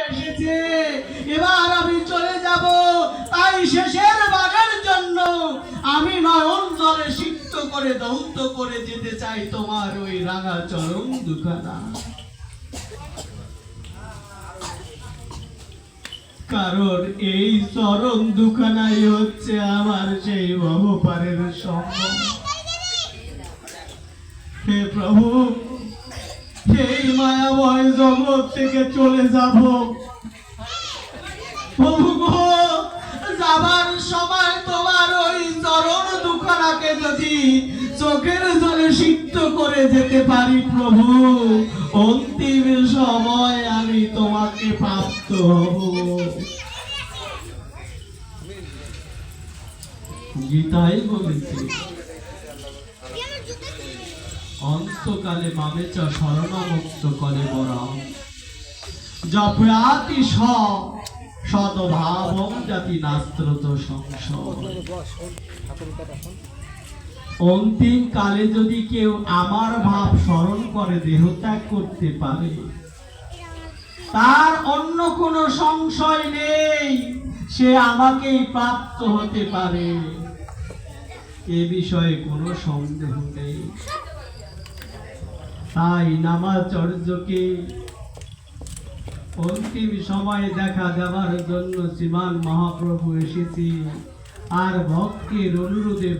এসেছে, এবার আমি চলে যাব। তাই শেষের বারের জন্য আমি নয়ন জলে সিক্ত করে দন্ত করে যেতে চাই তোমার ওই রাঙা চরণ দুখানা। কারণ এই চরণ দুখানাই হচ্ছে আমার সেই ভবপারের সম্ভব। হে প্রভু, এই মায়াময় জগৎ থেকে চলে যাব। প্রভু গো, যাবার সময় তোমার ওই চরণ দুখানাকে যদি চোখের জলে সিক্ত করে যেতে পারি প্রভু, অন্তিম সময় আমি তোমাকে প্রাপ্ত হব। গীতাই বলেছে, অন্তকালে মামেচ শরণমুক্ত করে বরাম জপ্রাতি সদ্ভাবং জাতি নাস্ত্রত সংশয়। অন্তিম কালে যদি কেউ আমার ভাব স্মরণ করে দেহত্যাগ করতে পারে, তার অন্য কোনো সংশয় নেই, সে আমাকেই প্রাপ্ত হতে পারে, এ বিষয়ে কোনো সন্দেহ নেই। তাই নামাচর্যকে অন্তিম সময়ে দেখা দেওয়ার জন্য শ্রীমান মহাপ্রভু এসেছি। আর ভক্তের অনুরোধে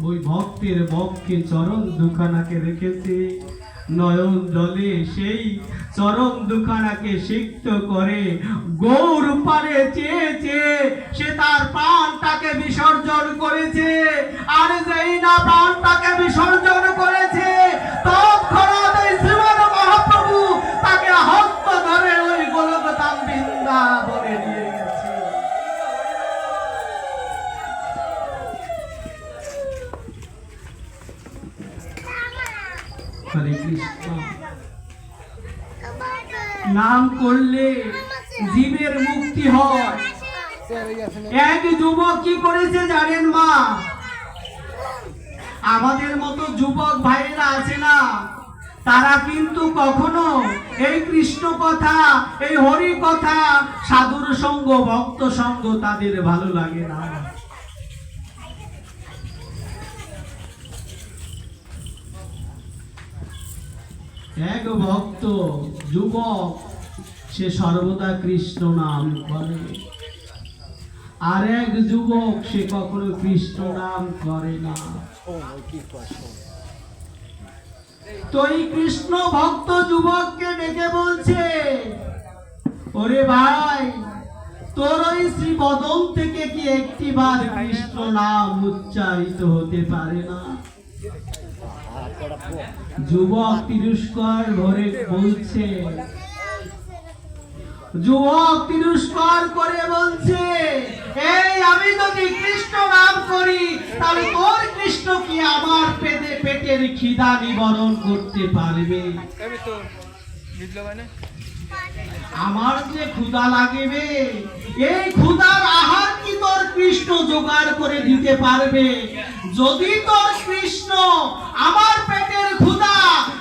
ওই ভক্তের বক্ষে চরণ দুখানাকে রেখেছে। নয়ন জলে সেই চরণ দুখানাকে সিক্ত করে গৌর পারে চেয়ে চেয়ে সে তার প্রাণটাকে বিসর্জন করেছে। আর যেই না প্রাণটাকে বিসর্জন করেছে, তৎক্ষণাৎ শ্রীমান মহাপ্রভু তাকে হস্ত ধরে ওই গোলকধাম বৃন্দাবনে নিয়ে গেছে। হরে কৃষ্ণ। নাম করলে জীবের মুক্তি হয়। এক যুবক কি করেছে জানেন মা? আমাদের মতো যুবক ভাইয়েরা আছে না, তারা কিন্তু কখনো এই কৃষ্ণ কথা, এই হরি কথা, সাধুর সঙ্গ, ভক্ত সঙ্গ তাদের ভালো লাগে না। এক ভক্ত যুবক, সে সর্বদা কৃষ্ণ নাম করে। আর এক যুবক, সে কখনো কৃষ্ণ নাম করে না। তো এই কৃষ্ণ ভক্ত যুবককে ডেকে বলছে, ওরে ভাই, তোর ওই শ্রী বদন থেকে কি একটিবার কৃষ্ণ নাম উচ্চারিত হতে পারে না? যুবক তিরস্কার ভরে বলছে, যুবক তিরস্কার করে বলছে, এই আমি যদি কৃষ্ণ নাম করি, তাহলে তোর কৃষ্ণ কি আমার পেটের খিদা নিবারণ করতে পারবে? আমার যে ক্ষুধা লাগবে, এই ক্ষুধার আহার কি তোর কৃষ্ণ জোগাড় করে দিতে পারবে? যদি তোর কৃষ্ণ আমার পেটের ক্ষুধা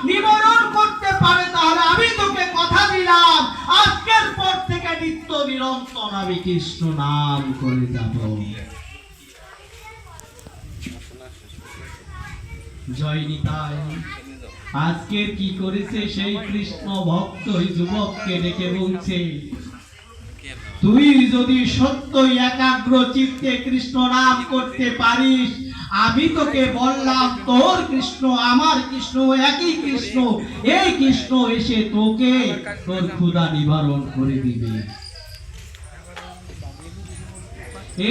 নিবারণ করতে পারে, তাহলে আমি তোকে কথা দিলাম, আজকের পর থেকে নিত্য নিরন্তর আমি কৃষ্ণ নাম করে যাব। জয় নিতাই। আজকে কি করেছে সেই কৃষ্ণ ভক্ত যুবককে ডেকে বলছে, তুই যদি সত্যই একাগ্র চিত্তে কৃষ্ণ নাম করতে পারিস, আমি তোকে বললাম তোর কৃষ্ণ আমার কৃষ্ণ একই কৃষ্ণ, এই কৃষ্ণ এসে তোকে তোর ক্ষুধা নিবারণ করে দিবে।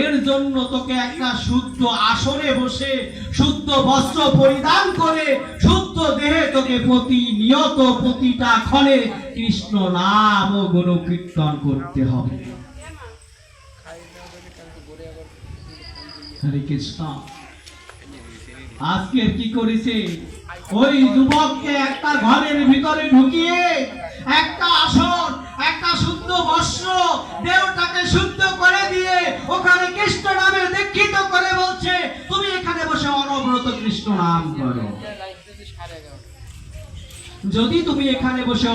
এর জন্য তোকে একটা শুদ্ধ আসনে বসে, শুদ্ধ বস্ত্র পরিধান করে, শুদ্ধ দেহে তোকে প্রতিনিয়ত প্রতিটা ক্ষণে কৃষ্ণ নাম ও গুণ কীর্তন করতে হবে। হরে কৃষ্ণ। আজকে কি করেছে, ওই যুবককে একটা ঘরের ভিতরে ঢুকিয়ে একটা আসন, একটা শুদ্ধ বস্ত্র, দেহটাকে শুদ্ধ করে দিয়ে ওখানে কৃষ্ণ নামে দীক্ষিত করে বলছে, তুমি এখানে বসে অনবরত কৃষ্ণ নাম করো। যদি তুমি এখানে বসে